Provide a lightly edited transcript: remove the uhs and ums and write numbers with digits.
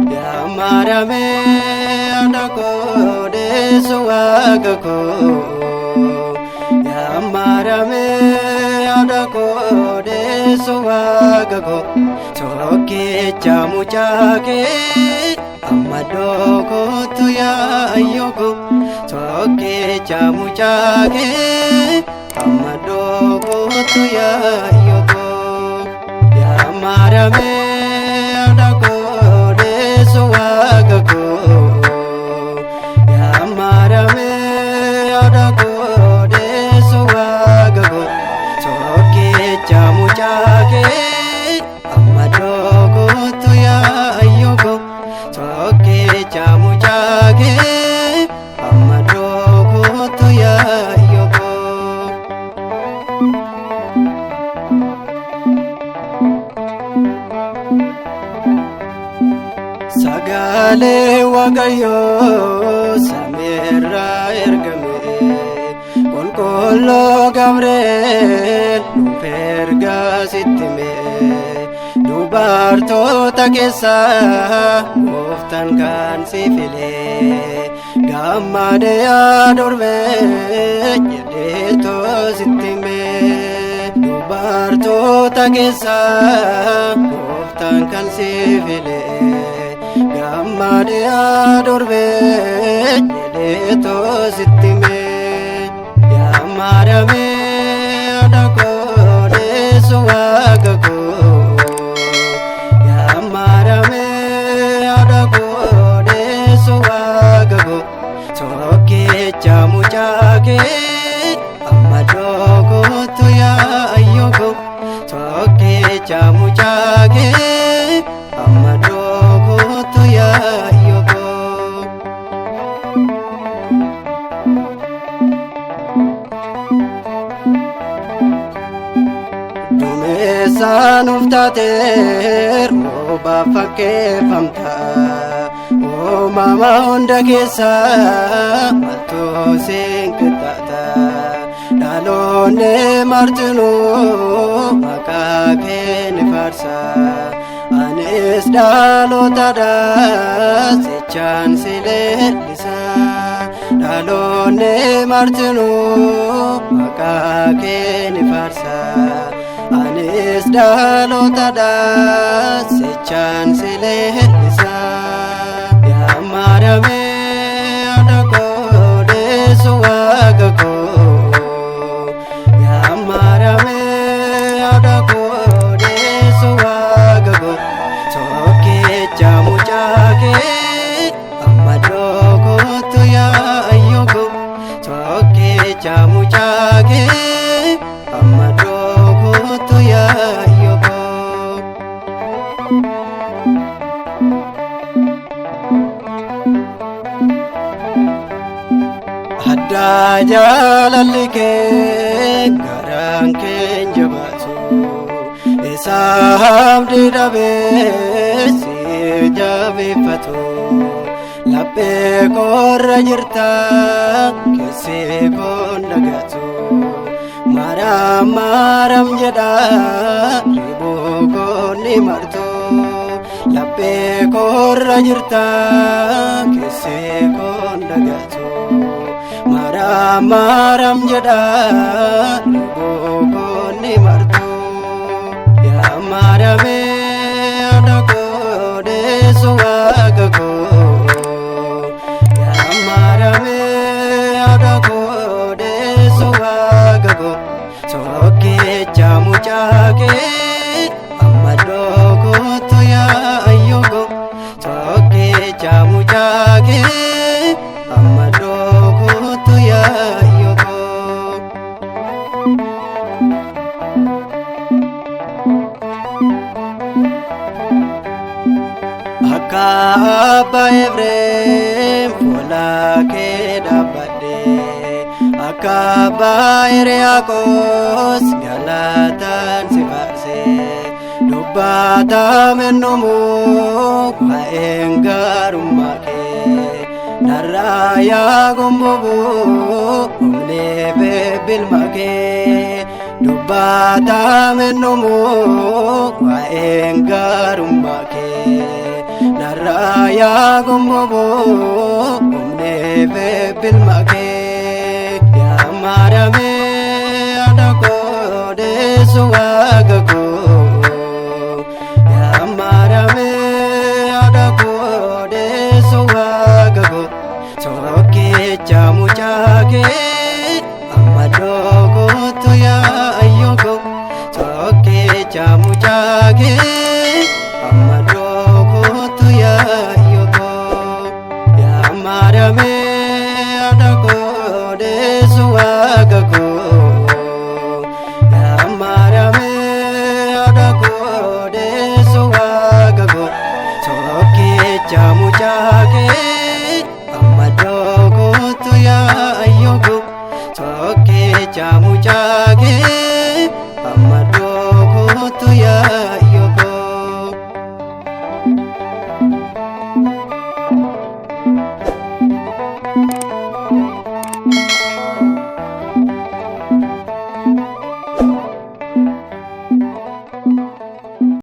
Yamarame adako desuagako. Yamarame adako desuagako. Choke chamuchake amadoko tuya yoko. Choke chamuchake amadoko tuya yoko. Yamarame adako desuagako. Yamarame adako desuagako. Choke chamuchake amadoko tuya yoko. Choke chamuchake amadoko tuya yoko. Sagale wagayo samira ergame kolkolo Gabriel nuferga sittime dubartoota keessa gooftaan kan si file gammade adorbe jedheetoo sittime dubartoota keessa gooftaan kan si file gammade adorbe jedheetoo sittime. Yamarame adako desuagako. Yamarame adako desuagako. Choke chamuchake amadoko tuya yoko. Choke chamuchake amadoko tuya yoko. Dumeesaan uftateer roba fakkeeffamta. Uumama hunda keessa maltu sinqixxaata. Dhaloonni martinuu maqaa kee ni faarsa. Anis dhalootadhaas jechaan si leellisa. Dhaloonni martinuu maqaa kee ni faarsa. Anis dhalootadhaas jechaan si leellisa. Yamarame adako desuagako. Yamarame adako desuagako. Choke chamuchake amadoko tuya yoko. Choke chamuchake amadoko tuya yoko. Adda jaalalli kee garaan keen jabaatu. Isa abdii dhabee si jabeeffatu. Laphee koorra jirta keessi koon dhagatu. Maram maram jedha ribuu koonni martu. Laphee koorra jirta keessi koon dhagatu. Maram maram jedha ribuu koonni martu. Yamarame adako desuagako. Yamarame adako desuagako. Choke chamuchake amadoko tuya yoko. Choke chamuchake amadoko tuya yoko. Akka abba Efreem fuula kee dhaabbadhe. Akka Abbaa Hiriyaaqos galataan si faarse dubbatame nomoo waa'een gaarummaa kee narraa yaa gomboboo humnee beebilmaa kee dubbatame nomoo waa'een gaarummaa kee narraa yaa gomboboo humnee beebilmaa kee yaa maarame adakoo deessu waaqakoo yaa maarame adakoo deessu waaqakoo tokkicha mucaa kee amma dookootu yaa ayyokoo tokkicha mucaa kee